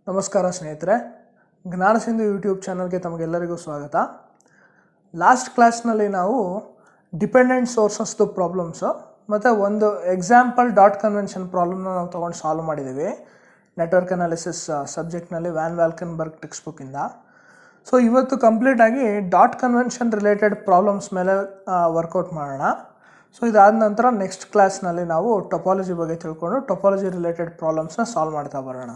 ನಮಸ್ಕಾರ ಸ್ನೇಹಿತರೆ, ಜ್ಞಾನ ಸಿಂಧು ಯೂಟ್ಯೂಬ್ ಚಾನಲ್ಗೆ ತಮಗೆಲ್ಲರಿಗೂ ಸ್ವಾಗತ. ಲಾಸ್ಟ್ ಕ್ಲಾಸ್ನಲ್ಲಿ ನಾವು ಡಿಪೆಂಡೆಂಟ್ ಸೋರ್ಸಸ್ದು ಪ್ರಾಬ್ಲಮ್ಸು ಮತ್ತು ಒಂದು ಎಕ್ಸಾಂಪಲ್ ಡಾಟ್ ಕನ್ವೆನ್ಷನ್ ಪ್ರಾಬ್ಲಮ್ನ ನಾವು ತೊಗೊಂಡು ಸಾಲ್ವ್ ಮಾಡಿದ್ದೀವಿ ನೆಟ್ವರ್ಕ್ ಅನಾಲಿಸಿಸ್ ಸಬ್ಜೆಕ್ಟ್ನಲ್ಲಿ ವ್ಯಾನ್ ವ್ಯಾಲ್ಕನ್ಬರ್ಗ್ ಟೆಕ್ಸ್ಟ್ ಬುಕ್ಕಿಂದ. ಸೊ ಇವತ್ತು ಕಂಪ್ಲೀಟಾಗಿ ಡಾಟ್ ಕನ್ವೆನ್ಷನ್ ರಿಲೇಟೆಡ್ ಪ್ರಾಬ್ಲಮ್ಸ್ ಮೇಲೆ ವರ್ಕೌಟ್ ಮಾಡೋಣ. ಸೊ ಇದಾದ ನಂತರ ನೆಕ್ಸ್ಟ್ ಕ್ಲಾಸ್ನಲ್ಲಿ ನಾವು ಟೊಪಾಲಜಿ ಬಗ್ಗೆ ತಿಳ್ಕೊಂಡು ಟೊಪಾಲಜಿ ರಿಲೇಟೆಡ್ ಪ್ರಾಬ್ಲಮ್ಸ್ನ ಸಾಲ್ವ್ ಮಾಡ್ತಾ ಬರೋಣ.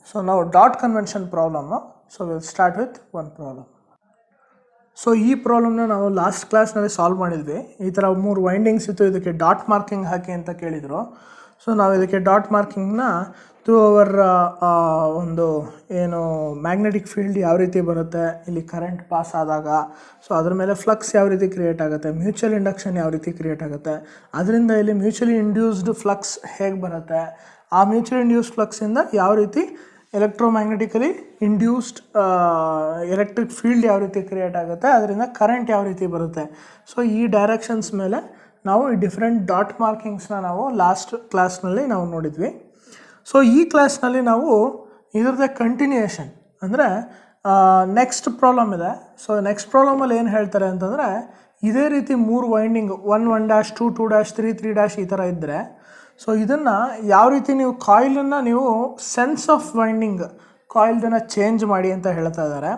So now dot convention problem. So we'll start with one problem. So ಈ ಪ್ರಾಬ್ಲಮ್ನ ನಾವು ಲಾಸ್ಟ್ ಕ್ಲಾಸ್ನಲ್ಲಿ ಸಾಲ್ವ್ ಮಾಡಿದ್ವಿ. ಈ ಥರ 3 ವೈಂಡಿಂಗ್ಸ್ ಇತ್ತು, ಇದಕ್ಕೆ ಡಾಟ್ ಮಾರ್ಕಿಂಗ್ ಹಾಕಿ ಅಂತ ಕೇಳಿದರು. ಸೊ ನಾವು ಇದಕ್ಕೆ ಡಾಟ್ ಮಾರ್ಕಿಂಗ್ನ ಥ್ರೂ ಅವರ್ ಒಂದು ಏನು ಮ್ಯಾಗ್ನೆಟಿಕ್ ಫೀಲ್ಡ್ ಯಾವ ರೀತಿ ಬರುತ್ತೆ, ಇಲ್ಲಿ ಕರೆಂಟ್ ಪಾಸ್ ಆದಾಗ ಸೊ ಅದ್ರ ಮೇಲೆ ಫ್ಲಕ್ಸ್ ಯಾವ ರೀತಿ ಕ್ರಿಯೇಟ್ ಆಗುತ್ತೆ, ಮ್ಯೂಚುವಲ್ ಇಂಡಕ್ಷನ್ ಯಾವ ರೀತಿ ಕ್ರಿಯೇಟ್ ಆಗುತ್ತೆ, ಅದರಿಂದ ಇಲ್ಲಿ ಮ್ಯೂಚುವಲಿ ಇಂಡ್ಯೂಸ್ಡ್ ಫ್ಲಕ್ಸ್ ಹೇಗೆ ಬರುತ್ತೆ, ಆ ಮ್ಯೂಚುವಲ್ ಇಂಡ್ಯೂಸ್ಡ್ ಫ್ಲಕ್ಸಿಂದ ಯಾವ ರೀತಿ ಎಲೆಕ್ಟ್ರೋಮ್ಯಾಗ್ನೆಟಿಕಲಿ ಇಂಡ್ಯೂಸ್ಡ್ ಎಲೆಕ್ಟ್ರಿಕ್ ಫೀಲ್ಡ್ ಯಾವ ರೀತಿ ಕ್ರಿಯೇಟ್ ಆಗುತ್ತೆ, ಅದರಿಂದ ಕರೆಂಟ್ ಯಾವ ರೀತಿ ಬರುತ್ತೆ. ಸೊ ಈ ಡೈರೆಕ್ಷನ್ಸ್ ಮೇಲೆ ನಾವು ಈ ಡಿಫ್ರೆಂಟ್ ಡಾಟ್ ಮಾರ್ಕಿಂಗ್ಸ್ನ ನಾವು ಲಾಸ್ಟ್ ಕ್ಲಾಸ್ನಲ್ಲಿ ನಾವು ನೋಡಿದ್ವಿ. ಸೊ ಈ ಕ್ಲಾಸ್ನಲ್ಲಿ ನಾವು ಇದರದ್ದೇ ಕಂಟಿನ್ಯೂಯೇಷನ್ ಅಂದರೆ ನೆಕ್ಸ್ಟ್ ಪ್ರಾಬ್ಲಮ್ ಇದೆ. ಸೊ ನೆಕ್ಸ್ಟ್ ಪ್ರಾಬ್ಲಮಲ್ಲಿ ಏನು ಹೇಳ್ತಾರೆ ಅಂತಂದರೆ, ಇದೇ ರೀತಿ 3 ವೈಂಡಿಂಗ್ 1, 1', 2, 2', 3, 3' ಈ ಥರ ಇದ್ದರೆ ಸೊ ಇದನ್ನು ಯಾವ ರೀತಿ ನೀವು ಕಾಯಿಲನ್ನು ನೀವು ಸೆನ್ಸ್ ಆಫ್ ವೈಂಡಿಂಗ್ ಕಾಯಿಲ್ದನ್ನು ಚೇಂಜ್ ಮಾಡಿ ಅಂತ ಹೇಳ್ತಾ ಇದ್ದಾರೆ.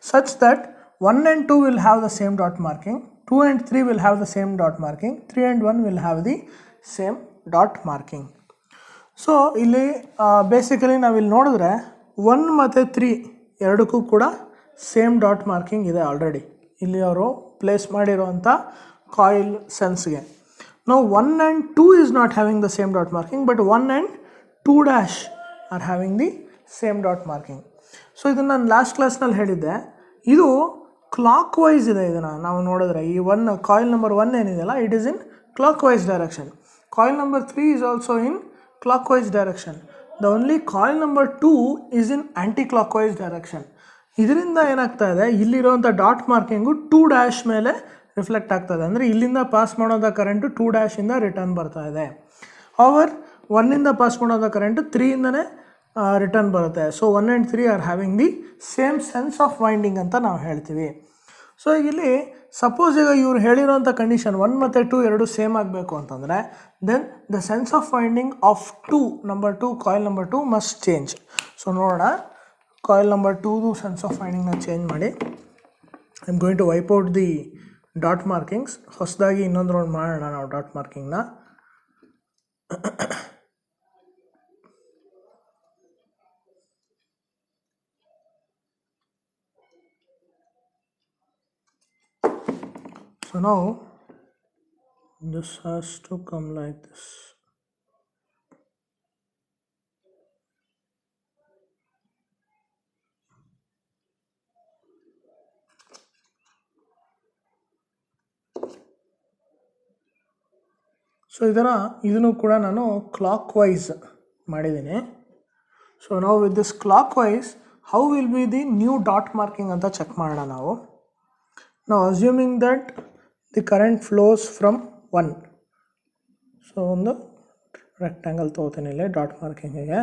Such that 1 and 2 will have the same dot marking, 2 and 3 will have the same dot marking, 3 and 1 will have the same dot marking. So ಇಲ್ಲಿ ಬೇಸಿಕಲಿ ನಾವಿಲ್ಲಿ ನೋಡಿದ್ರೆ 1 ಮತ್ತು 3 ಎರಡಕ್ಕೂ ಕೂಡ ಸೇಮ್ ಡಾಟ್ ಮಾರ್ಕಿಂಗ್ ಇದೆ ಆಲ್ರೆಡಿ ಇಲ್ಲಿ ಅವರು place ಮಾಡಿರೋವಂಥ coil ಸೆನ್ಸ್ಗೆ. Now 1 and 2 is not having the same dot marking, but 1 and 2' are having the same dot marking. So ಇದನ್ನು ನಾನು ಲಾಸ್ಟ್ ಕ್ಲಾಸ್ನಲ್ಲಿ ಹೇಳಿದ್ದೆ, ಇದು ಕ್ಲಾಕ್ ವೈಸ್ ಇದೆ. ಇದನ್ನು ನಾವು ನೋಡಿದ್ರೆ ಈ ಕಾಯಿಲ್ ನಂಬರ್ 1 ಏನಿದೆಯಲ್ಲ, it is in clock wise direction. Coil number 3 is also in clock wise direction. The only coil number 2 is in anti clock wise direction. ಇದರಿಂದ ಏನಾಗ್ತಾ ಇದೆ, ಇಲ್ಲಿರುವಂಥ ಡಾಟ್ ಮಾರ್ಕಿಂಗು 2' ಮೇಲೆ ರಿಫ್ಲೆಕ್ಟ್ ಆಗ್ತದೆ. ಅಂದರೆ ಇಲ್ಲಿಂದ ಪಾಸ್ ಮಾಡೋದ ಕರೆಂಟು 2' ರಿಟರ್ನ್ ಬರ್ತಾ ಇದೆ. ಅವರ್ 1 ಪಾಸ್ ಮಾಡೋದ ಕರೆಂಟು 3 ರಿಟರ್ನ್ ಬರುತ್ತೆ. So 1 and 3 are having the same sense of winding ಅಂತ ನಾವು ಹೇಳ್ತೀವಿ. ಸೊ ಇಲ್ಲಿ ಸಪೋಸ್ ಈಗ ಇವ್ರು ಹೇಳಿರೋಂಥ ಕಂಡೀಷನ್ 1 ಮತ್ತು 2 ಎರಡು ಸೇಮ್ ಆಗಬೇಕು ಅಂತಂದರೆ then the sense of winding of number 2 coil number 2 must change. So ನೋಡೋಣ, ಕಾಯಿಲ್ ನಂಬರ್ 2 ಸೆನ್ಸ್ ಆಫ್ ವೈಂಡಿಂಗ್ನ ಚೇಂಜ್ ಮಾಡಿ. I am going to wipe out the dot markings. ಹೊಸದಾಗಿ ಇನ್ನೊಂದು ರೌಂಡ್ ಮಾಡೋಣ ನಾವು ಡಾಟ್ ಮಾರ್ಕಿಂಗ್ನ. So now this has to come like this. So ಇದನ್ನು ಕೂಡ ನಾನು ಕ್ಲಾಕ್ ವೈಸ್ ಮಾಡಿದ್ದೀನಿ. ಸೊ ನಾವು with this clockwise how will be the new dot marking ಅಂತ ಚೆಕ್ ಮಾಡೋಣ ನಾವು. ನಾವು assuming that the current flows from 1. So ಒಂದು ರೆಕ್ಟ್ಯಾಂಗಲ್ ತೊಗೋತೀನಿ ಇಲ್ಲಿ ಡಾಟ್ ಮಾರ್ಕಿಂಗಿಗೆ.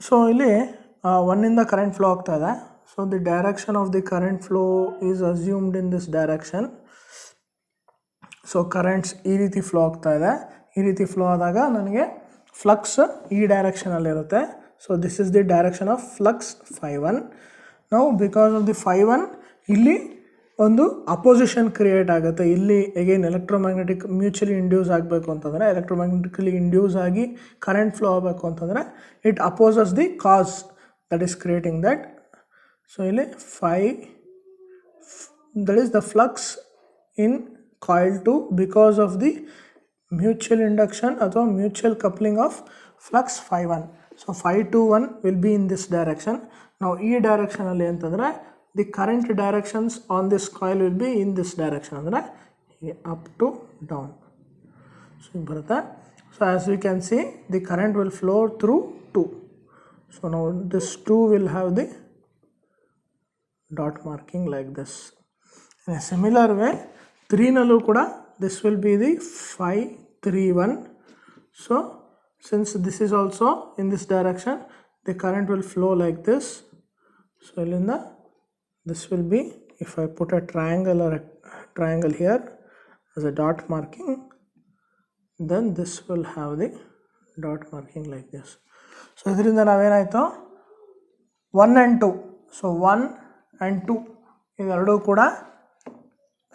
ಸೊ ಇಲ್ಲಿ 1 ಕರೆಂಟ್ ಫ್ಲೋ ಆಗ್ತಾ ಇದೆ. So the direction of the current flow is assumed in this direction. So currents ಈ ರೀತಿ ಫ್ಲೋ ಆಗ್ತಾ ಇದೆ. ಈ ರೀತಿ ಫ್ಲೋ ಆದಾಗ ನನಗೆ ಫ್ಲಕ್ಸ್ ಈ ಡೈರೆಕ್ಷನಲ್ಲಿರುತ್ತೆ. So this is the direction of flux Φ1. ನಾವು ಬಿಕಾಸ್ ಆಫ್ ದಿ Φ1 ಇಲ್ಲಿ ಒಂದು ಅಪೋಸಿಷನ್ ಕ್ರಿಯೇಟ್ ಆಗುತ್ತೆ. ಇಲ್ಲಿ ಅಗೇನ್ ಎಲೆಕ್ಟ್ರೋಮ್ಯಾಗ್ನೆಟಿಕ್ ಮ್ಯೂಚುವಲಿ ಇಂಡ್ಯೂಸ್ ಆಗಬೇಕು ಅಂತಂದರೆ, ಎಲೆಕ್ಟ್ರೋಮ್ಯಾಗ್ನೆಟಿಕಲಿ ಇಂಡ್ಯೂಸ್ ಆಗಿ ಕರೆಂಟ್ ಫ್ಲೋ ಆಗಬೇಕು ಅಂತಂದರೆ it opposes the cause that is creating that. So ಇಲ್ಲಿ that is the flux in coil 2 because of the mutual induction ಅಥವಾ mutual coupling of flux Φ1. So Φ21 will be in this direction. Now ಈ direction ಅಲ್ಲಿ ಅಂತಂದರೆ the current directions on this coil will be in this direction, ಅಂದರೆ up to down. So ಬರುತ್ತೆ. So as you can see the current will flow through 2. So ನಾವು this 2 will have the dot marking like this. In a similar way 3ನಲ್ಲೂ ಕೂಡ this will be the Φ31. So since this is also in this direction, the current will flow like this. So ilinda this will be, if I put a triangle or a triangle here as a dot marking, then this will have the dot marking like this. So ಇದರಿಂದ ನಾವೇನಾಯಿತು 1 and 2, so 1 and 2 ಇವೆರಡೂ ಕೂಡ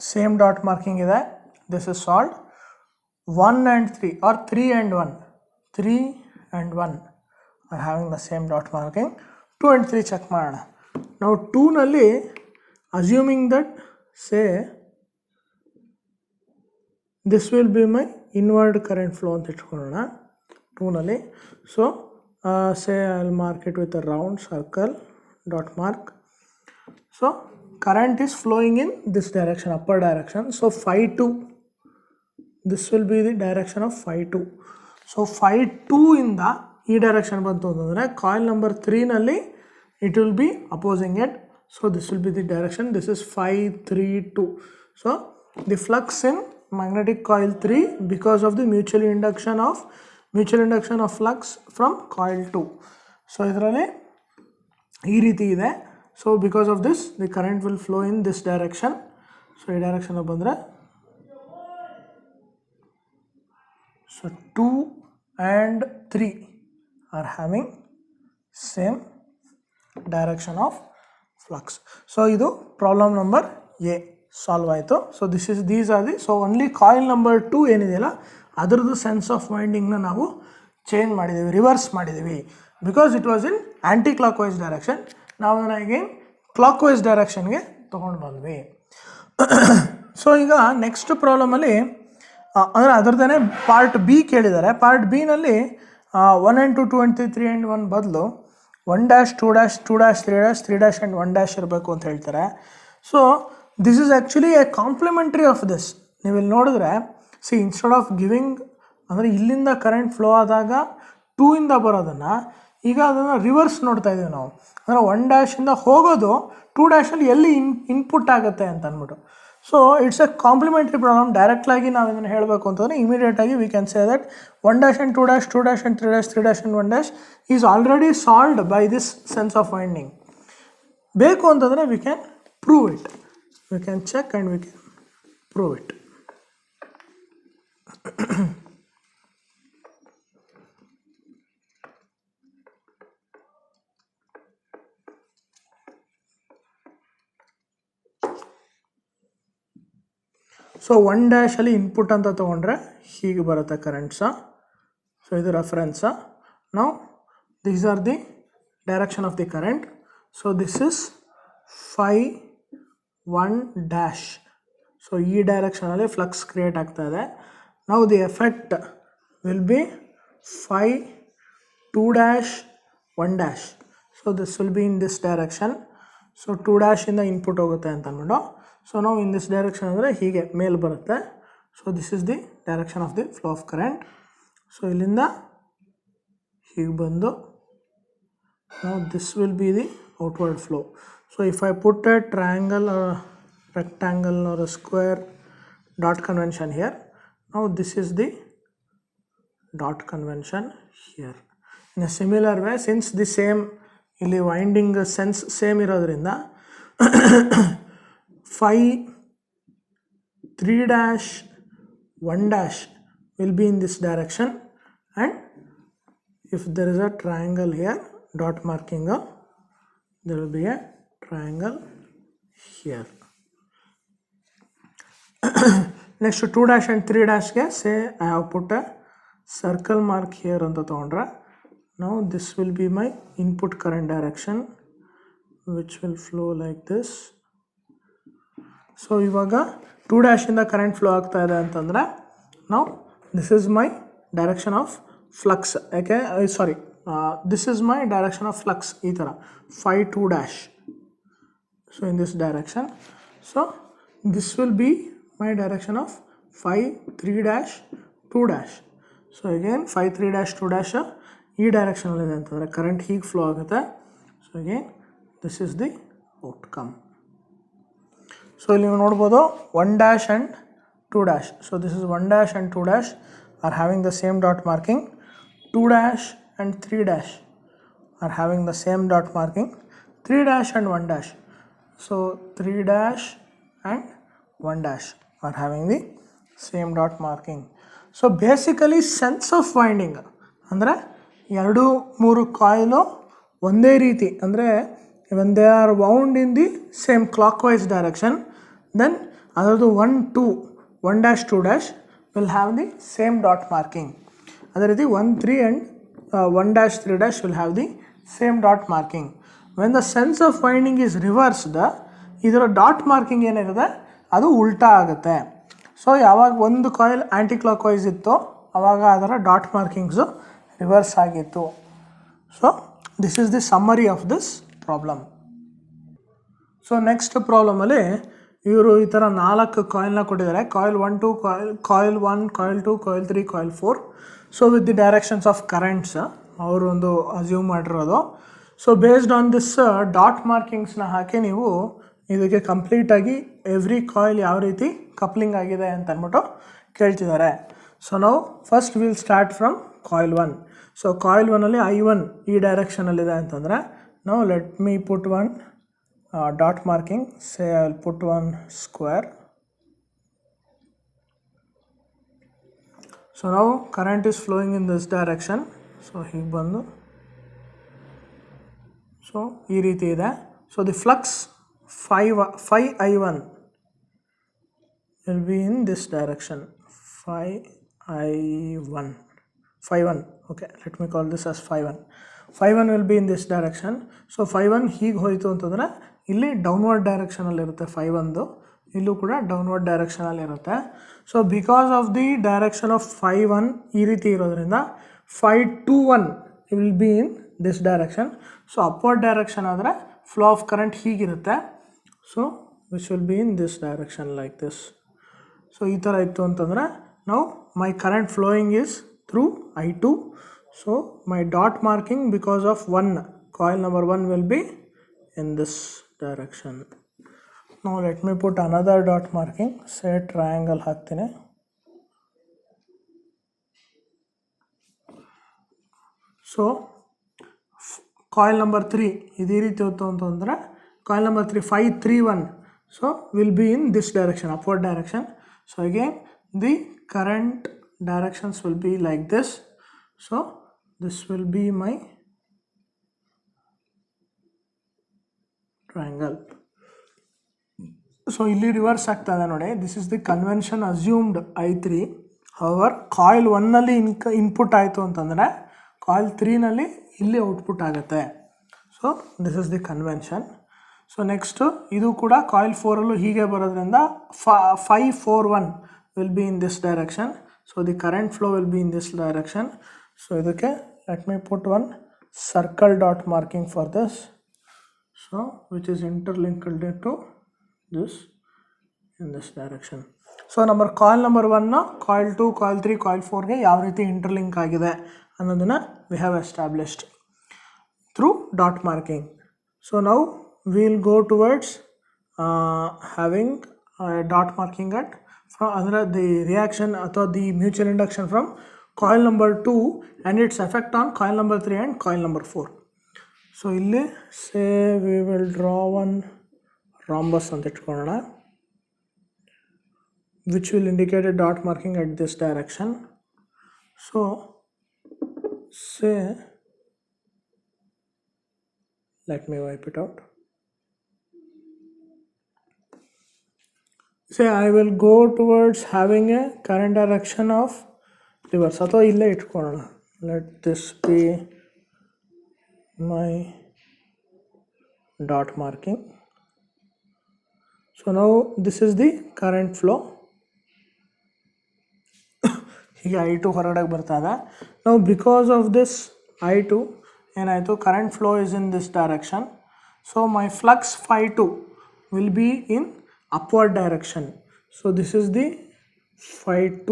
same dot marking ಇದೆ. This is sold. 1 and 3 or 3 and 1 are having the same dot marking. 2 and 3 check ಮಾಡೋಣ. ನಾವು 2ನಲ್ಲಿ assuming that say this will be my inward current flow ಅಂತ ಇಟ್ಕೊಳ್ಳೋಣ 2ನಲ್ಲಿ. So say I'll mark it with a round circle dot mark. So current is flowing in this direction, upper direction. So phi 2, this will be the direction of phi 2. So phi 2 ಇಂದ ಈ direction ಬಂತು ಅಂತಂದರೆ coil number 3ನಲ್ಲಿ it will be opposing it. So this will be the direction. This is phi 3 2. So the flux in magnetic coil 3 because of the mutual induction of flux from coil 2. So ಇದರಲ್ಲಿ ಈ ರೀತಿ ಇದೆ. So because of this the current will flow in this direction. So ಈ direction ಬಂದರೆ so 2 and 3 are having same direction of flux. So idu problem number A solve ಆಯಿತು. So these are the, so only coil number 2 ಏನಿದೆಯಲ್ಲ ಅದರದ್ದು sense of ವೈಂಡಿಂಗ್ನ ನಾವು change ಮಾಡಿದ್ದೀವಿ, reverse ಮಾಡಿದ್ದೀವಿ, because it was in anti clock wise direction. ನಾವು ಅದನ್ನು again clock wise ಡೈರೆಕ್ಷನ್ಗೆ ತೊಗೊಂಡು ಬಂದ್ವಿ. ಸೊ ಈಗ ನೆಕ್ಸ್ಟ್ ಪ್ರಾಬ್ಲಮಲ್ಲಿ ಅಂದರೆ ಅದರದೇ ಪಾರ್ಟ್ ಬಿ ಕೇಳಿದ್ದಾರೆ. ಪಾರ್ಟ್ ಬಿನಲ್ಲಿ 1 and 2, 2 and 3, 3 and 1 ಬದಲು 1 dash 2 dash 2 dash 3 dash 3 dash and 1 dash ಇರಬೇಕು ಅಂತ ಹೇಳ್ತಾರೆ. So this is actually a complimentary of this. ನೀವು ಇಲ್ಲಿ ನೋಡಿದ್ರೆ ಸಿ ಇನ್ಸ್ಟೆಡ್ ಆಫ್ ಗಿವಿಂಗ್ ಅಂದರೆ ಇಲ್ಲಿಂದ ಕರೆಂಟ್ ಫ್ಲೋ ಆದಾಗ 2 ಇಂದ ಬರೋದನ್ನು ಈಗ ಅದನ್ನು ರಿವರ್ಸ್ ನೋಡ್ತಾ ಇದ್ದೀವಿ ನಾವು. ಅಂದರೆ 1 ಡ್ಯಾಶಿಂದ ಹೋಗೋದು 2 ಡ್ಯಾಶಲ್ಲಿ ಎಲ್ಲಿ ಇನ್ಪುಟ್ ಆಗುತ್ತೆ ಅಂತ ಅಂದ್ಬಿಟ್ಟು. So it's a complimentary problem. ಡೈರೆಕ್ಟಾಗಿ ನಾವು ಇದನ್ನು ಹೇಳಬೇಕು ಅಂತಂದರೆ ಇಮಿಡಿಯೇಟಾಗಿ we can say that 1 dash and 2 dash 2 dash and 3 dash 3 dash and 1 dash is already solved by this sense of winding. ಬೇಕು ಅಂತಂದರೆ we can prove it, we can check and we can prove it. So 1 ಡ್ಯಾಶಲ್ಲಿ input ಅಂತ ತೊಗೊಂಡ್ರೆ ಹೀಗೆ ಬರುತ್ತೆ currents. So ಇದು reference. ನಾವು these are the direction of the current. So this is phi 1 dash. So ಈ ಡೈರೆಕ್ಷನಲ್ಲಿ ಫ್ಲಕ್ಸ್ ಕ್ರಿಯೇಟ್ ಆಗ್ತಾ ಇದೆ. ನಾವು the effect will be phi 2 dash 1 dash. So this will be in this direction. So 2 ಡ್ಯಾಶಿಂದ input ಹೋಗುತ್ತೆ ಅಂತ ಅಂದ್ಬಿಟ್ಟು. So ನಾವು ಇನ್ ದಿಸ್ ಡೈರೆಕ್ಷನ್ ಅಂದರೆ ಹೀಗೆ ಮೇಲೆ ಬರುತ್ತೆ. So this is the direction of the flow of current. So ಇಲ್ಲಿಂದ ಹೀಗೆ ಬಂದು ನಾವು this will be the outward flow. So if I put a triangle or rectangle or a square dot convention here, now this is the dot convention here. In a similar way, since the same ಇಲ್ಲಿ winding sense same ಇರೋದ್ರಿಂದ phi 3 dash 1 dash will be in this direction, and if there is a triangle here dot marking there will be a triangle here. Next 2 dash and 3 dash ಗೆ say I have put a circle mark here ಅಂತ ತಗೊಂಡ್ರೆ now this will be my input current direction which will flow like this. So ಇವಾಗ 2 ಡ್ಯಾಶಿಂದ current flow ಆಗ್ತಾ ಇದೆ ಅಂತಂದರೆ ನಾವು this is my direction of flux. ಯಾಕೆ sorry this is my direction of flux ಈ ಥರ phi 2 dash. So in this direction. So this will be my direction of phi 3 dash 2 dash. So again phi 3 dash 2 dash ಈ ಡೈರೆಕ್ಷನಲ್ಲಿದೆ ಅಂತಂದರೆ current ಹೀಗೆ flow ಆಗುತ್ತೆ. So again this is the outcome. So ಇಲ್ಲಿ ನೀವು ನೋಡ್ಬೋದು 1 dash and 2 dash. So this is 1 dash and 2 dash are having the same dot marking. 2 dash and 3 dash are having the same dot marking. 3 dash and 1 dash. So 3 dash and 1 dash are having the same dot marking. So basically sense of winding ಅಂದರೆ 2-3 ಕಾಯಿಲು ಒಂದೇ ರೀತಿ ಅಂದರೆ when they are wound in the same clockwise direction, then ಅದರದ್ದು 1 dash 2 dash will have the same dot marking. ಅದೇ ರೀತಿ 1 3 and 1 dash 3 dash will have the same dot marking. When the sense of winding is reversed, ಇದರ dot marking ಏನಿರುತ್ತೆ ಅದು ಉಲ್ಟಾ ಆಗುತ್ತೆ. So ಯಾವಾಗ ಒಂದು ಕಾಯಿಲ್ ಆ್ಯಂಟಿ ಕ್ಲಾಕ್ ವೈಸ್ ಇತ್ತು ಆವಾಗ ಅದರ ಡಾಟ್ ಮಾರ್ಕಿಂಗ್ಸು ರಿವರ್ಸ್ ಆಗಿತ್ತು. So this is the summary of this problem. So next ಪ್ರಾಬ್ಲಮಲ್ಲಿ ಇವರು ಈ ಥರ 4 ಕಾಯಿಲ್ನ ಕೊಟ್ಟಿದ್ದಾರೆ. Coil 1 2 coil 1 coil 2 coil 3 coil 4. So with the directions of currents ಅವರು ಒಂದು ಅಸ್ಯೂಮ್ ಮಾಡಿರೋದು. So based on this dot ಮಾರ್ಕಿಂಗ್ಸ್ನ ಹಾಕಿ ನೀವು ಇದಕ್ಕೆ ಕಂಪ್ಲೀಟಾಗಿ ಎವ್ರಿ ಕಾಯಿಲ್ ಯಾವ ರೀತಿ ಕಪ್ಲಿಂಗ್ ಆಗಿದೆ ಅಂತ ಅಂದ್ಬಿಟ್ಟು ಕೇಳ್ತಿದ್ದಾರೆ. ಸೊ ನಾವು first will start from coil 1. So coil 1ಅಲ್ಲಿ I1 ಈ ಡೈರೆಕ್ಷನಲ್ಲಿದೆ ಅಂತಂದರೆ ನಾವು let me put 1 dot marking. Say I will put 1 square. So now current is flowing in this direction. So hige bandu. So ee reeti ide. So the flux 5 I1 will be in this direction. 5 1. Okay, let me call this as 5 1. 5 1 will be in this direction. So 5 1 ಹೀಗೆ ಹೋಯಿತು ಅಂತಂದರೆ ಇಲ್ಲಿ downward ಡೈರೆಕ್ಷನಲ್ಲಿರುತ್ತೆ. 5 1 ಇಲ್ಲೂ ಕೂಡ downward ಡೈರೆಕ್ಷನಲ್ಲಿರುತ್ತೆ. So because of the direction of 5 1 ಈ ರೀತಿ ಇರೋದ್ರಿಂದ 5 2 1 will be in this direction. So upward direction ಆದರೆ ಫ್ಲೋ ಆಫ್ ಕರೆಂಟ್ ಹೀಗಿರುತ್ತೆ. So which will be in this direction like this. So ಈ ಥರ ಇತ್ತು ಅಂತಂದರೆ ನಾವು my current flowing is through I2. So my dot marking because of 1 coil number 1 will be in this direction. Now let me put another dot marking. Say triangle haktine. So coil number 3 idi reeti hottu antandre coil number 3 5 3 1 so will be in this direction, upward direction. So again the current directions will be like this. So this will be my triangle. So illi reverse ಆಗ್ತದೆ ನೋಡಿ. This is the convention assumed I3. However coil 1 ನಲ್ಲಿ input ಆಯಿತು ಅಂತಂದರೆ coil 3 ನಲ್ಲಿ ಇಲ್ಲಿ output ಆಗುತ್ತೆ. So this is the convention. So next ಇದು ಕೂಡ ಕಾಯಿಲ್ 4ಅಲ್ಲೂ ಹೀಗೆ ಬರೋದ್ರಿಂದ 5 4 1 will be in this direction. So the current flow will be in this direction. So ಇದಕ್ಕೆ let me put 1 circle dot marking for this. So which is interlinked to this in this direction. So coil number 1 coil 2 coil 3 coil 4 ಗೆ ಯಾವ ರೀತಿ interlink ಆಗಿದೆ ಅನ್ನೋದನ್ನ we have established through dot marking. So now we will go towards having dot marking at from the reaction ಅಥವಾ the mutual induction from coil number 2 and its effect on coil number 3 and coil number 4. So ಇಲ್ಲಿ say we will draw one rhombus ಅಂತ ಇಟ್ಕೊಳ್ಳೋಣ which will indicate a dot marking at this direction. So say let me wipe it out. Say I will go towards having a current direction of reverse ಅಥವಾ ಇಲ್ಲೇ ಇಟ್ಕೊಳ್ಳೋಣ. let this be my dot marking. So now this is the current flow. ಹೀಗೆ I2 ಹೊರಗಡೆ ಬರ್ತಾ ಇದೆ. now because of this I2 ಏನಾಯಿತು current flow is in this direction. so my flux phi2 will be in upward direction. so this is the phi2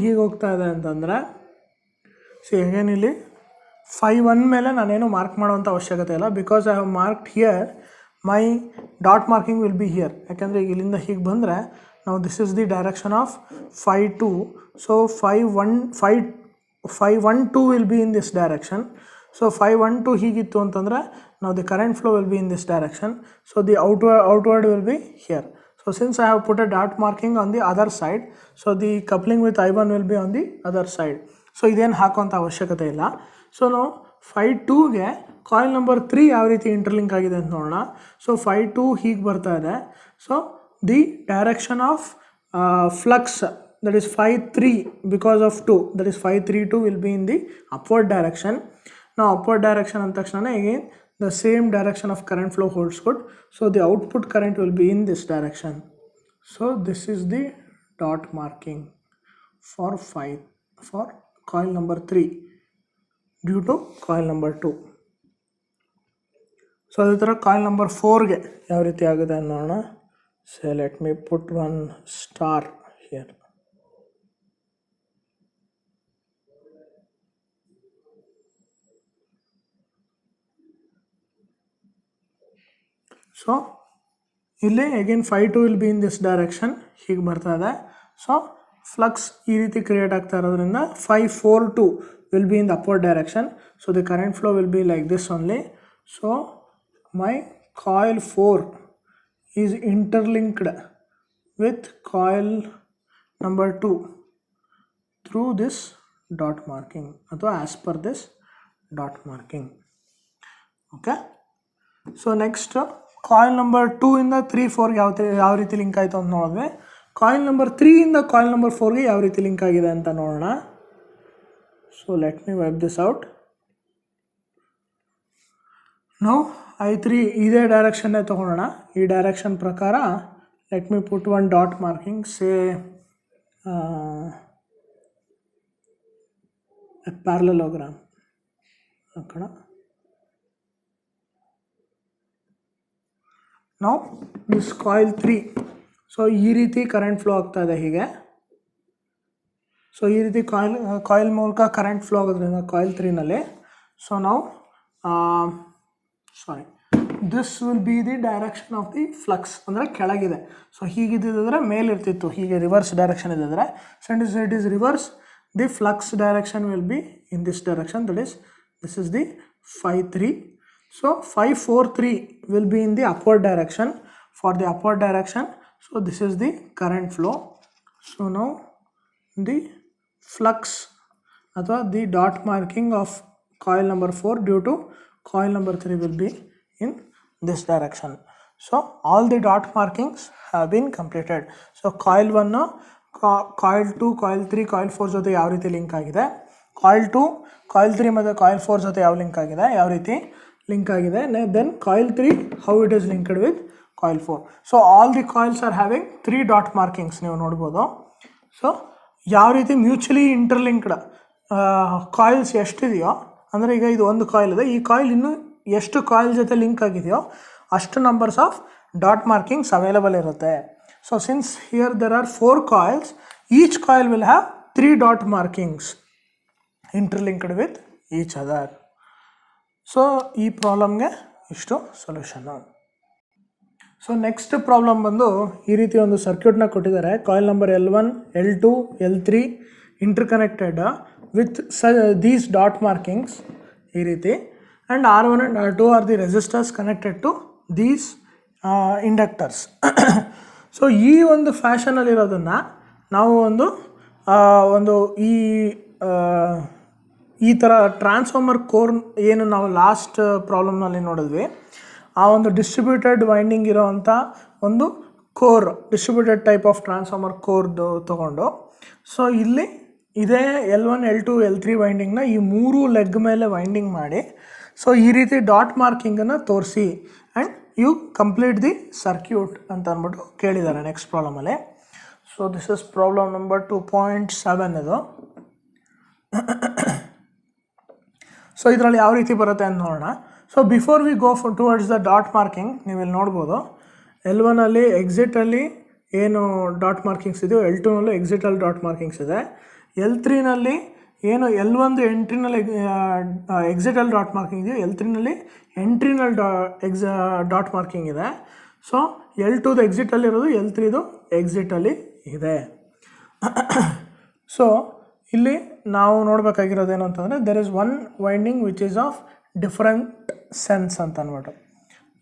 ಹೀಗೆ ಹೋಗ್ತಾ ಇದೆ ಅಂತಂದರೆ see again ಇಲ್ಲಿ 5 1 ಮೇಲೆ ನಾನೇನು ಮಾರ್ಕ್ ಮಾಡೋವಂಥ ಅವಶ್ಯಕತೆ ಇಲ್ಲ. Because I have marked here my dot marking will be here. ಯಾಕೆಂದರೆ ಈಗ ಇಲ್ಲಿಂದ ಹೀಗೆ ಬಂದರೆ ನಾವು this is the direction of 5 2. So 5 1 5 phi 1 2 will be in this direction. So phi 1 2 ಹೀಗಿತ್ತು ಅಂತಂದರೆ now the current flow will be in this direction. So the outward will be here. So since I have put a dot marking on the other side, so the coupling with I1 will be on the other side. So ಇದೇನು ಹಾಕುವಂಥ ಅವಶ್ಯಕತೆ ಇಲ್ಲ. So ನಾವು phi 2ಗೆ coil number 3 ಯಾವ ರೀತಿ interlink ಆಗಿದೆ ಅಂತ ನೋಡೋಣ. ಸೊ phi 2 ಹೀಗೆ ಬರ್ತಾ ಇದೆ. So the direction of flux, that is phi 3 because of 2, that is phi 3 2 will be in the upward direction. Now upward direction and takshana again the same direction of current flow holds good, so the output current will be in this direction. So this is the dot marking for coil number 3 due to coil number 2. So adhe tara coil number 4 ge yav riti agade nodona. So let me put one star here. So ಇಲ್ಲಿ again phi 2 will be in this direction, ಹೀಗೆ ಬರ್ತಾ ಇದೆ. So flux ಈ ರೀತಿ create ಆಗ್ತಾ ಇರೋದ್ರಿಂದ phi 4 2 will be in the upward direction. So the current flow will be like this only. So my coil 4 is interlinked with coil number 2 through this dot marking, ಅಥವಾ as per this dot marking. Okay. So next coil number 2 ಇಂದ 3 4 ಯಾವ ರೀತಿ link ಆಯಿತು ಅಂತ ನೋಡಿದ್ವಿ. Coil number 3 ಇಂದ coil number 4ಗೆ ಯಾವ ರೀತಿ ಲಿಂಕ್ ಆಗಿದೆ ಅಂತ ನೋಡೋಣ. So let me wipe this out. ನಾವು I3 ಇದೇ ಡೈರೆಕ್ಷನ್ನೇ ತೊಗೊಳ್ಳೋಣ. ಈ ಡೈರೆಕ್ಷನ್ ಪ್ರಕಾರ let me put one dot marking, say parallelogram ಹಾಕೋಣ. ನಾವು ದಿಸ್ ಕಾಯಿಲ್ 3, ಸೊ ಈ ರೀತಿ ಕರೆಂಟ್ ಫ್ಲೋ ಆಗ್ತಾ ಇದೆ ಹೀಗೆ. ಸೊ ಈ ರೀತಿ ಕಾಯಿಲ್ ಮೂಲಕ ಕರೆಂಟ್ ಫ್ಲೋ ಆಗೋದ್ರಿಂದ ಕಾಯಿಲ್ 3ನಲ್ಲಿ, ಸೊ ನಾವು this will be the direction of the flux, ಅಂದರೆ ಕೆಳಗಿದೆ. ಸೊ ಹೀಗಿದ್ದಿದ್ರೆ ಮೇಲಿರ್ತಿತ್ತು, ಹೀಗೆ ರಿವರ್ಸ್ ಡೈರೆಕ್ಷನ್ ಇದ್ದಿದ್ರೆ. So it is reverse, the flux direction will be in this direction, this is the phi 3. So phi 4 3 will be in the upward direction. For the upward direction, so this is the current flow. So now the flux ಅಥವಾ the dot marking of coil number 4 due to coil number 3 will be in this direction. So all the dot markings have been completed. So coil 1, coil 2, coil 3, coil 4 ಜೊತೆ ಯಾವ ರೀತಿ link ಆಗಿದೆ, coil 2, coil 3 ಮತ್ತು coil 4 ಜೊತೆ ಯಾವ link ಆಗಿದೆ, ಯಾವ ರೀತಿ ಲಿಂಕ್ ಆಗಿದೆ, then coil 3 how it is linked with coil 4. So all the coils are having 3 dot markings ನೀವು ನೋಡ್ಬೋದು. ಸೊ ಯಾವ ರೀತಿ ಮ್ಯೂಚುವಲಿ ಇಂಟರ್ಲಿಂಕ್ಡ್ ಕಾಯಿಲ್ಸ್ ಎಷ್ಟಿದೆಯೋ, ಅಂದರೆ ಈಗ ಇದು ಒಂದು ಕಾಯಿಲ್ ಇದೆ, ಈ ಕಾಯಿಲ್ ಇನ್ನೂ ಎಷ್ಟು ಕಾಯಿಲ್ ಜೊತೆ ಲಿಂಕ್ ಆಗಿದೆಯೋ ಅಷ್ಟು numbers of dot markings available ಇರುತ್ತೆ. So since here there are 4 coils, each coil will have 3 dot markings interlinked with each other. So ಈ ಪ್ರಾಬ್ಲಮ್ಗೆ ಇಷ್ಟು ಸೊಲ್ಯೂಷನ್ನು. ಸೊ ನೆಕ್ಸ್ಟ್ ಪ್ರಾಬ್ಲಮ್ ಬಂದು ಈ ರೀತಿ ಒಂದು ಸರ್ಕ್ಯೂಟ್ನ ಕೊಟ್ಟಿದ್ದಾರೆ. Coil number L1, L2, L3 interconnected with these dot markings ಈ ರೀತಿ, and R1 and R2 are the resistors connected to these inductors. So ಈ ಒಂದು ಫ್ಯಾಷನಲ್ಲಿರೋದನ್ನು ನಾವು ಒಂದು ಈ ಥರ ಟ್ರಾನ್ಸ್ಫಾರ್ಮರ್ ಕೋರ್ ಏನು ನಾವು ಲಾಸ್ಟ್ ಪ್ರಾಬ್ಲಮ್ನಲ್ಲಿ ನೋಡಿದ್ವಿ, ಆ ಒಂದು ಡಿಸ್ಟ್ರಿಬ್ಯೂಟೆಡ್ ವೈಂಡಿಂಗ್ ಇರೋವಂಥ ಒಂದು core, distributed type of transformer ಕೋರ್ದು ತೊಗೊಂಡು, ಸೊ ಇಲ್ಲಿ ಇದೇ L1, L2, L3 ವೈಂಡಿಂಗ್ನ ಈ 3 ಲೆಗ್ ಮೇಲೆ ವೈಂಡಿಂಗ್ ಮಾಡಿ, ಸೊ ಈ ರೀತಿ ಡಾಟ್ ಮಾರ್ಕಿಂಗನ್ನು ತೋರಿಸಿ and you complete the circuit ಅಂತ ಅಂದ್ಬಿಟ್ಟು ಕೇಳಿದ್ದಾರೆ ನೆಕ್ಸ್ಟ್ ಪ್ರಾಬ್ಲಮಲ್ಲಿ. So this is problem number 2.7 ಇದು. ಸೊ ಇದರಲ್ಲಿ ಯಾವ ರೀತಿ ಬರುತ್ತೆ ಅಂತ ನೋಡೋಣ. So before we go towards the dot marking, ನೀವು ಇಲ್ಲಿ ನೋಡ್ಬೋದು L1ಅಲ್ಲಿ ಎಕ್ಸಿಟಲ್ಲಿ ಏನು ಡಾಟ್ ಮಾರ್ಕಿಂಗ್ಸ್ ಇದೆಯೋ, L2ನಲ್ಲೂ ಎಕ್ಸಿಟಲ್ಲಿ ಡಾಟ್ ಮಾರ್ಕಿಂಗ್ಸ್ ಇದೆ. L3ನಲ್ಲಿ ಏನು L1 ಎಂಟ್ರಿನಲ್ಲಿ ಎಕ್ಸಿಟಲ್ಲಿ ಡಾಟ್ ಮಾರ್ಕಿಂಗ್ ಇದೆಯೋ, L3ನಲ್ಲಿ ಎಂಟ್ರಿನಲ್ಲಿ ಡಾಟ್ ಮಾರ್ಕಿಂಗ್ ಇದೆ. ಸೊ L2ದು ಎಕ್ಸಿಟಲ್ಲಿ ಇರೋದು, L3ದು ಎಕ್ಸಿಟಲ್ಲಿ ಇದೆ. ಸೊ ಇಲ್ಲಿ ನಾವು ನೋಡಬೇಕಾಗಿರೋದೇನು ಅಂತಂದರೆ there is one winding which is of different sense ಅಂತ ಅಂದ್ಬಿಟ್ಟು.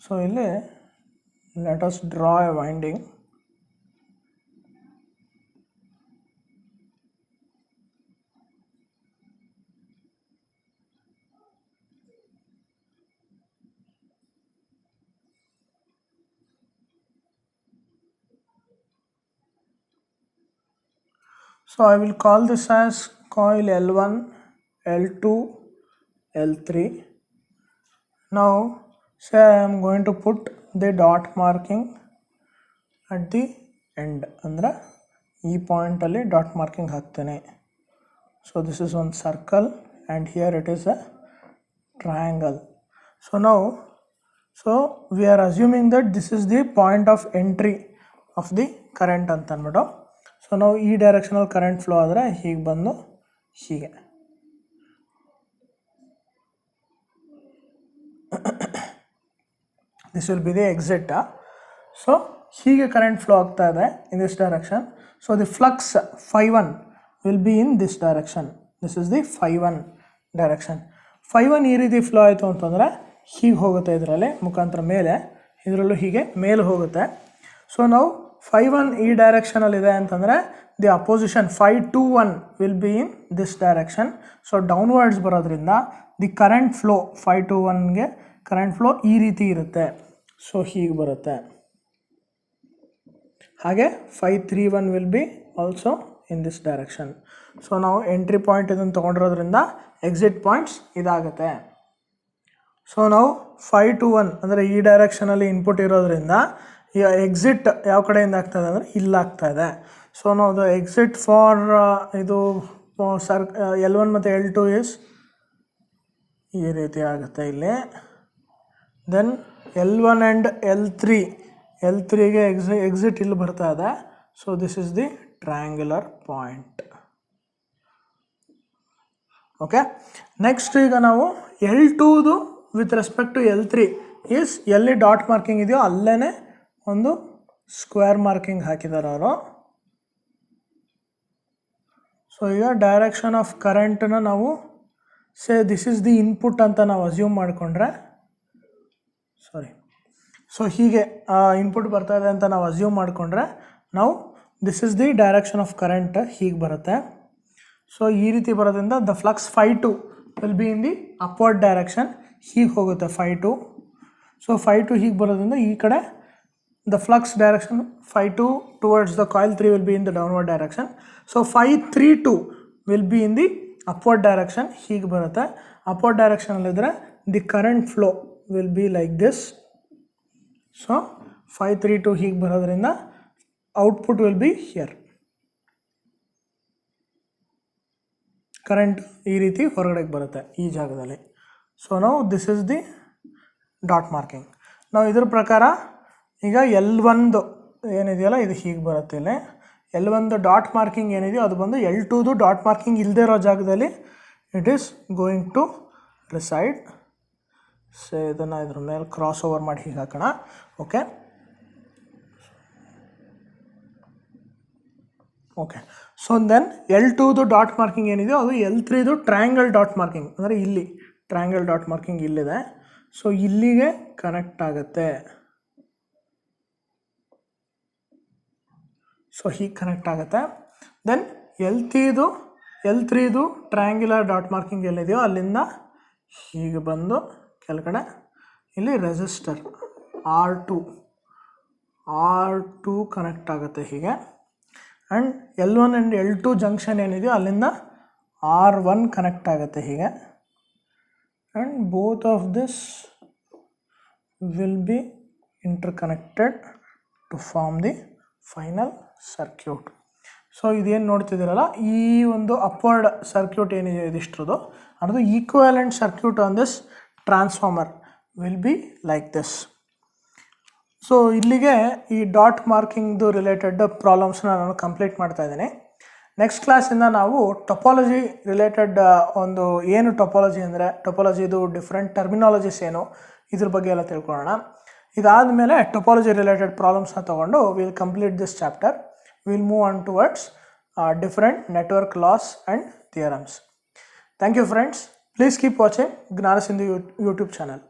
ಸೊ ಇಲ್ಲಿ let us draw A winding. So I will call this as coil L1, L2, L3. Now say I am going to put the dot marking at the end. Andra ee point alli dot marking haktene. So this is one circle and here it is a triangle. So now we are assuming that this is the point of entry of the current anta anbiಟ್ಟು. So ನಾವು ಈ ಡೈರೆಕ್ಷನಲ್ಲಿ current flow ಆದರೆ ಹೀಗೆ ಬಂದು ಹೀಗೆ this will be the exit. So ಹೀಗೆ current flow ಆಗ್ತಾ ಇದೆ in this direction. So the flux φ1 will be in this direction. This is the φ1 direction. φ1 ಈ ರೀತಿ ಫ್ಲೋ ಆಯಿತು ಅಂತಂದರೆ ಹೀಗೆ ಹೋಗುತ್ತೆ, ಇದರಲ್ಲಿ ಮುಖಾಂತರ ಮೇಲೆ, ಇದರಲ್ಲೂ ಹೀಗೆ ಮೇಲೆ ಹೋಗುತ್ತೆ. ಸೊ ನಾವು φ1 ಈ ಡೈರೆಕ್ಷನಲ್ಲಿದೆ ಅಂತಂದರೆ the opposition φ21 will be in this direction. So downwards ಬರೋದ್ರಿಂದ ದಿ ಕರೆಂಟ್ ಫ್ಲೋ φ21ಗೆ ಕರೆಂಟ್ ಫ್ಲೋ ಈ ರೀತಿ ಇರುತ್ತೆ. ಸೊ ಹೀಗೆ ಬರುತ್ತೆ. ಹಾಗೆ φ31 will be also in this direction. So ನಾವು ಎಂಟ್ರಿ ಪಾಯಿಂಟ್ ಇದನ್ನು ತೊಗೊಂಡಿರೋದ್ರಿಂದ ಎಕ್ಸಿಟ್ ಪಾಯಿಂಟ್ಸ್ ಇದಾಗುತ್ತೆ. ಸೊ ನಾವು φ21 ಅಂದರೆ ಈ ಡೈರೆಕ್ಷನಲ್ಲಿ ಇನ್ಪುಟ್ ಇರೋದ್ರಿಂದ ಈಗ ಎಕ್ಸಿಟ್ ಯಾವ ಕಡೆಯಿಂದ ಆಗ್ತಾಯಿದೆ ಅಂದರೆ ಇಲ್ಲಾಗ್ತಾಯಿದೆ. ಸೊ ನಾವು ದ ಎಕ್ಸಿಟ್ ಫಾರ್ ಇದು L1 ಮತ್ತು L2 ಇಸ್ ಈ ರೀತಿ ಆಗುತ್ತೆ ಇಲ್ಲಿ. ದೆನ್ L1 ಆ್ಯಂಡ್ L3ಗೆ ಎಕ್ಸಿಟ್ ಇಲ್ಲಿ ಬರ್ತಾ ಇದೆ. So this is the triangular point. Okay, next ಈಗ ನಾವು L2ದು with respect to L3 is ಎಲ್ಲಿ ಡಾಟ್ ಮಾರ್ಕಿಂಗ್ ಇದೆಯೋ ಅಲ್ಲೇ ಒಂದು ಸ್ಕ್ವೇರ್ ಮಾರ್ಕಿಂಗ್ ಹಾಕಿದ್ದಾರೆ ಅವರು. ಸೊ ಈಗ ಡೈರೆಕ್ಷನ್ ಆಫ್ ಕರೆಂಟನ್ನ ನಾವು ದಿಸ್ ಇಸ್ ದಿ ಇನ್ಪುಟ್ ಅಂತ ನಾವು ಅಸ್ಯೂಮ್ ಮಾಡಿಕೊಂಡ್ರೆ, ಸೊ ಹೀಗೆ ಇನ್ಪುಟ್ ಬರ್ತಾ ಇದೆ ಅಂತ ನಾವು ಅಸ್ಯೂಮ್ ಮಾಡಿಕೊಂಡ್ರೆ ನಾವು this is the direction of current ಹೀಗೆ ಬರುತ್ತೆ. ಸೊ ಈ ರೀತಿ ಬರೋದ್ರಿಂದ the flux φ2 will be in the upward direction. ಹೀಗೆ ಹೋಗುತ್ತೆ φ2. ಸೊ φ2 ಹೀಗೆ ಬರೋದ್ರಿಂದ ಈ ಕಡೆ the flux direction φ2 towards the coil 3 will be in the downward direction. So φ32 will be in the upward direction. ಹೀಗೆ ಬರುತ್ತೆ. upward direction ಅಲ್ಲಿದ್ರೆ the current flow will be like this. So φ32 ಹೀಗೆ ಬರೋದ್ರಿಂದ output will be here. Current ಈ ರೀತಿ ಹೊರಗಡೆಗೆ ಬರುತ್ತೆ ಈ ಜಾಗದಲ್ಲಿ. So ನಾವು this is the dot marking. ನಾವು ಇದ್ರ ಪ್ರಕಾರ ಈಗ L1 ಏನಿದೆಯಲ್ಲ ಇದು ಹೀಗೆ ಬರುತ್ತೆ. ಇಲ್ಲಿ L1 ಡಾಟ್ ಮಾರ್ಕಿಂಗ್ ಏನಿದೆಯೋ ಅದು ಬಂದು L2 ಡಾಟ್ ಮಾರ್ಕಿಂಗ್ ಇಲ್ಲದೆ ಇರೋ ಜಾಗದಲ್ಲಿ it is going to reside. So ಇದನ್ನು ಇದ್ರ ಮೇಲೆ ಕ್ರಾಸ್ ಓವರ್ ಮಾಡಿ ಹೀಗೆ ಹಾಕೋಣ. Okay, so then L2 dot marking ಏನಿದೆಯೋ ಅದು L3 ಟ್ರಯಾಂಗಲ್ ಡಾಟ್ ಮಾರ್ಕಿಂಗ್ ಅಂದರೆ ಇಲ್ಲಿ ಟ್ರಯಾಂಗಲ್ ಡಾಟ್ ಮಾರ್ಕಿಂಗ್ ಇಲ್ಲಿದೆ. ಸೊ ಇಲ್ಲಿಗೆ ಕನೆಕ್ಟ್ ಆಗುತ್ತೆ. ಸೊ ಹೀಗೆ ಕನೆಕ್ಟ್ ಆಗುತ್ತೆ. Then L3 triangular dot marking ಎಲ್ಲಿದೆಯೋ ಅಲ್ಲಿಂದ ಹೀಗೆ ಬಂದು ಕೆಳಗಡೆ ಇಲ್ಲಿ ರೆಸಿಸ್ಟರ್ R2 ಕನೆಕ್ಟ್ ಆಗುತ್ತೆ ಹೀಗೆ. And L1 and L2 junction ಏನಿದೆಯೋ ಅಲ್ಲಿಂದ R1 ಕನೆಕ್ಟ್ ಆಗುತ್ತೆ ಹೀಗೆ. And both of this will be interconnected to form the final circuit. So ಇದೇನು ನೋಡ್ತಿದ್ದೀರಲ್ಲ ಈ ಒಂದು ಅಪ್ವರ್ಡ್ ಸರ್ಕ್ಯೂಟ್ ಏನಿದೆ ಇದಿಷ್ಟರದು ಅದು equivalent circuit on this transformer will be like this. So ಇಲ್ಲಿಗೆ ಈ ಡಾಟ್ ಮಾರ್ಕಿಂಗ್ದು ರಿಲೇಟೆಡ್ ಪ್ರಾಬ್ಲಮ್ಸ್ನ ನಾನು ಕಂಪ್ಲೀಟ್ ಮಾಡ್ತಾ ಇದ್ದೀನಿ. ನೆಕ್ಸ್ಟ್ ಕ್ಲಾಸಿಂದ ನಾವು ಟೊಪಾಲಜಿ ರಿಲೇಟೆಡ್ ಒಂದು ಏನು ಟೊಪಾಲಜಿ ಅಂದರೆ ಟೊಪಾಲಜಿದು ಡಿಫ್ರೆಂಟ್ ಟರ್ಮಿನಾಲಜೀಸ್ ಏನು ಇದ್ರ ಬಗ್ಗೆ ಎಲ್ಲ ತಿಳ್ಕೊಳ್ಳೋಣ. ಇದಾದ ಮೇಲೆ ಟೊಪಾಲಜಿ ರಿಲೇಟೆಡ್ ಪ್ರಾಬ್ಲಮ್ಸ್ನ ತೊಗೊಂಡು will complete this chapter. Will move on towards different network loss and theorems. Thank you friends. Please keep watching Gnana Sindhu YouTube channel.